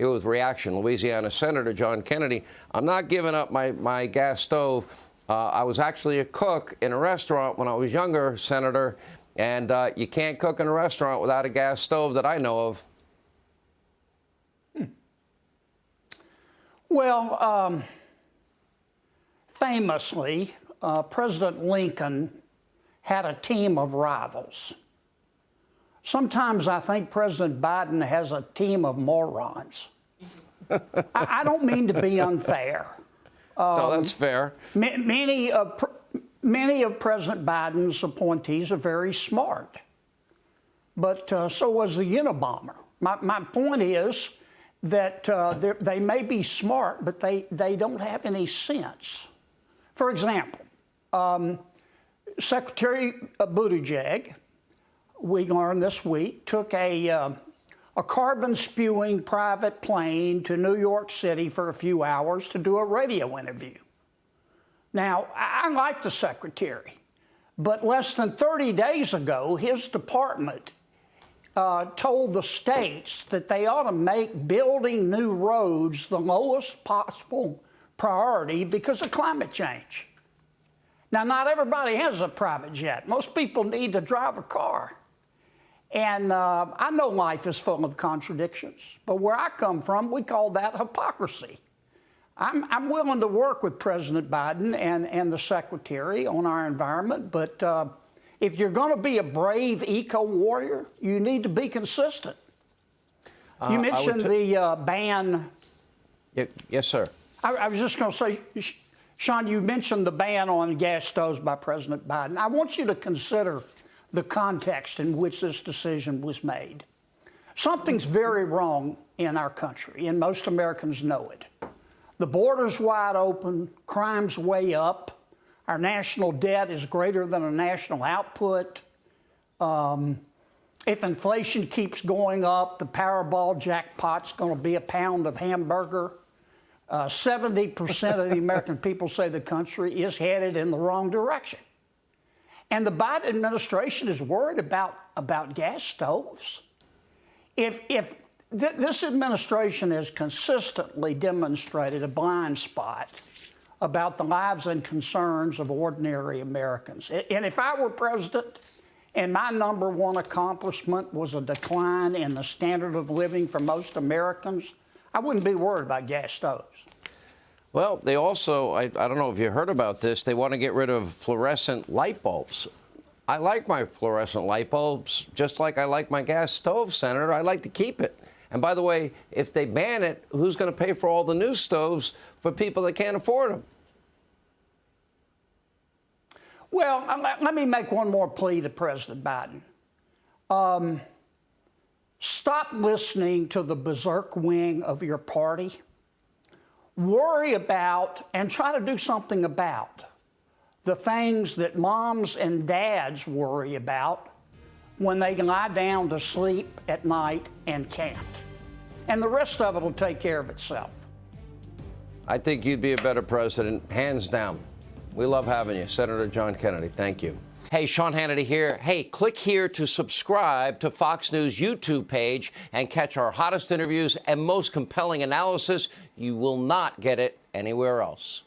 Here with reaction, Louisiana Senator John Kennedy. I'm not giving up my gas stove. I was actually a cook in a restaurant when I was younger, Senator, and you can't cook in a restaurant without a gas stove that I know of. Well, famously, President Lincoln had a team of rivals. Sometimes I think President Biden has a team of morons. I don't mean to be unfair. No, that's fair. Many of President Biden's appointees are very smart, but so was the Unabomber. My point is that they may be smart, but they don't have any sense. For example, Secretary Buttigieg, we learned this week, took a carbon-spewing private plane to New York City for a few hours to do a radio interview. Now, I like the secretary, but less than 30 days ago, his department told the states that they ought to make building new roads the lowest possible priority because of climate change. Now, not everybody has a private jet. Most people need to drive a car. And I know life is full of contradictions, but where I come from, we call that hypocrisy. I'm willing to work with President Biden and the Secretary on our environment, but if you're going to be a brave eco-warrior, you need to be consistent. You mentioned the ban. Yes, sir. I was just going to say, Sean, you mentioned the ban on gas stoves by President Biden. I want you to consider the context in which this decision was made. Something's very wrong in our country, and most Americans know it. The border's wide open, crime's way up, our national debt is greater than our national output. If inflation keeps going up, the Powerball jackpot's going to be a pound of hamburger. 70% of the American people say the country is headed in the wrong direction. And the Biden administration is worried about gas stoves. If this administration has consistently demonstrated a blind spot about the lives and concerns of ordinary Americans. And if I were president and my number one accomplishment was a decline in the standard of living for most Americans, I wouldn't be worried about gas stoves. Well, they also, I don't know if you heard about this, they want to get rid of fluorescent light bulbs. I like my fluorescent light bulbs, just like I like my gas stove, Senator. I like to keep it. And by the way, if they ban it, who's going to pay for all the new stoves for people that can't afford them? Well, let me make one more plea to President Biden. Stop listening to the berserk wing of your party. Worry about and try to do something about the things that moms and dads worry about when they lie down to sleep at night and can't. And the rest of it will take care of itself. I think you'd be a better president, hands down. We love having you, Senator John Kennedy. Thank you. Hey, Sean Hannity here. Hey, click here to subscribe to Fox News YouTube page and catch our hottest interviews and most compelling analysis. You will not get it anywhere else.